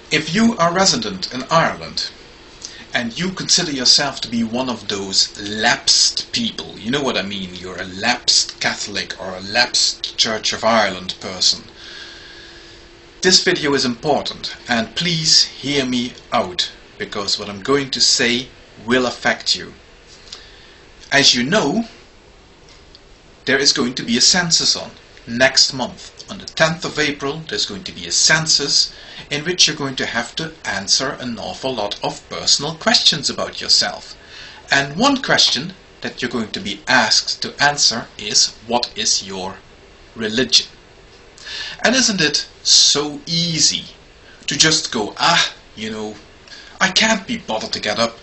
If you are resident in Ireland and you consider yourself to be one of those lapsed people, you know what I mean, you're a lapsed Catholic or a lapsed Church of Ireland person, this video is important, and please hear me out, because what I'm going to say will affect you. As you know, there is going to be a census on next month. On the 10th of April, there's going to be a census in which you're going to have to answer an awful lot of personal questions about yourself. And one question that you're going to be asked to answer is, what is your religion? And isn't it so easy to just go, I can't be bothered to get up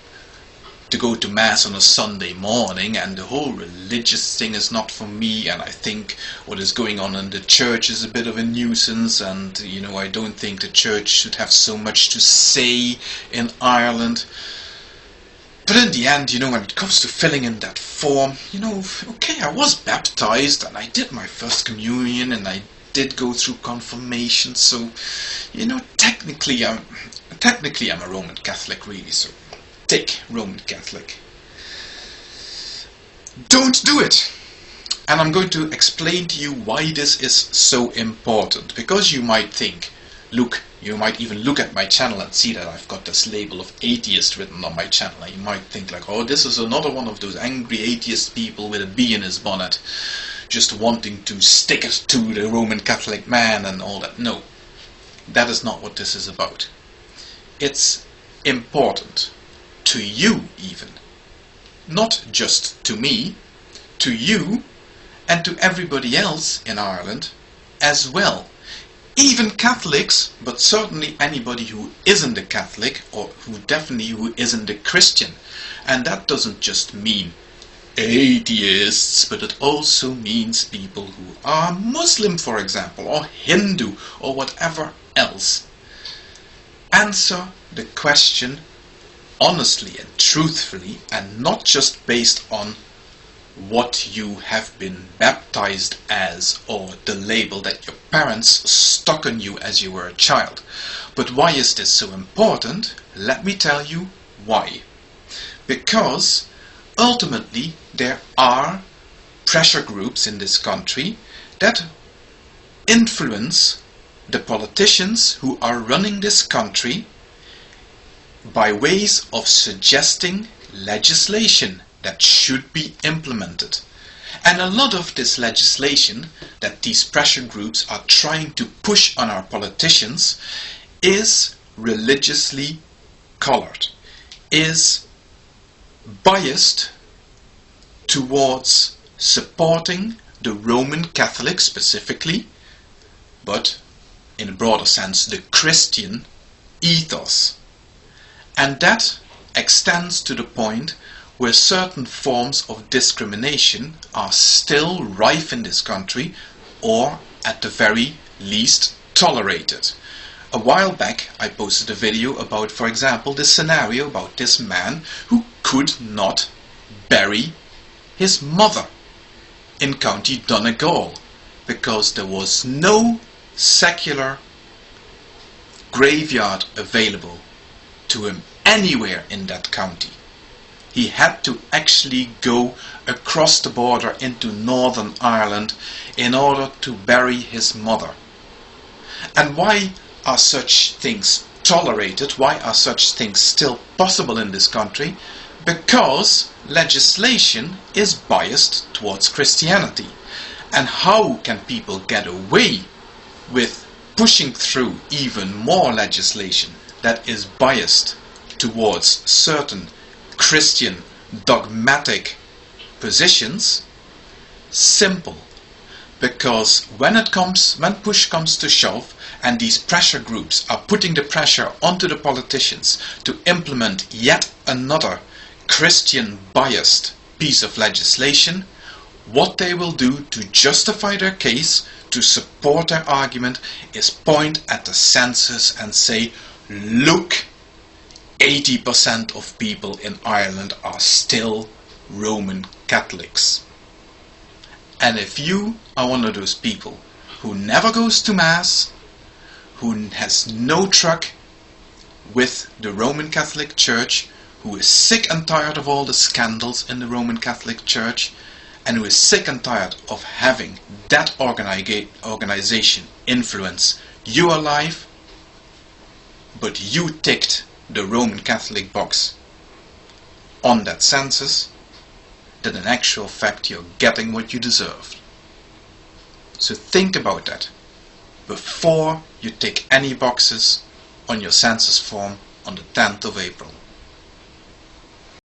to go to Mass on a Sunday morning, and the whole religious thing is not for me, and I think what is going on in the church is a bit of a nuisance, and I don't think the church should have so much to say in Ireland. But in the end, when it comes to filling in that form, okay, I was baptized and I did my first communion and I did go through confirmation, so technically I'm a Roman Catholic, really, so take Roman Catholic. Don't do it! And I'm going to explain to you why this is so important, because you might think, you might even look at my channel and see that I've got this label of atheist written on my channel, and you might think like, oh, this is another one of those angry atheist people with a bee in his bonnet, just wanting to stick it to the Roman Catholic man and all that. No, that is not what this is about. It's important to you even, not just to me, to you and to everybody else in Ireland as well. Even Catholics, but certainly anybody who isn't a Catholic, or who isn't a Christian. And that doesn't just mean atheists, but it also means people who are Muslim, for example, or Hindu, or whatever else. Answer the question honestly and truthfully, and not just based on what you have been baptized as, or the label that your parents stuck on you as you were a child. But why is this so important? Let me tell you why. Because ultimately there are pressure groups in this country that influence the politicians who are running this country by ways of suggesting legislation that should be implemented. And a lot of this legislation that these pressure groups are trying to push on our politicians is religiously colored, is biased towards supporting the Roman Catholic specifically, but in a broader sense the Christian ethos. And that extends to the point where certain forms of discrimination are still rife in this country, or at the very least tolerated. A while back I posted a video about, for example, this scenario about this man who could not bury his mother in County Donegal because there was no secular graveyard available to him anywhere in that county. He had to actually go across the border into Northern Ireland in order to bury his mother. And why are such things tolerated? Why are such things still possible in this country? Because legislation is biased towards Christianity. And how can people get away with pushing through even more legislation that is biased towards certain Christian dogmatic positions? Simple. Because when push comes to shove, and these pressure groups are putting the pressure onto the politicians to implement yet another Christian biased piece of legislation, what they will do to justify their case, to support their argument, is point at the census and say, look, 80% of people in Ireland are still Roman Catholics. And if you are one of those people who never goes to Mass, who has no truck with the Roman Catholic Church, who is sick and tired of all the scandals in the Roman Catholic Church, and who is sick and tired of having that organization influence your life, but you ticked the Roman Catholic box on that census, that in actual fact you're getting what you deserved. So think about that before you tick any boxes on your census form on the 10th of April.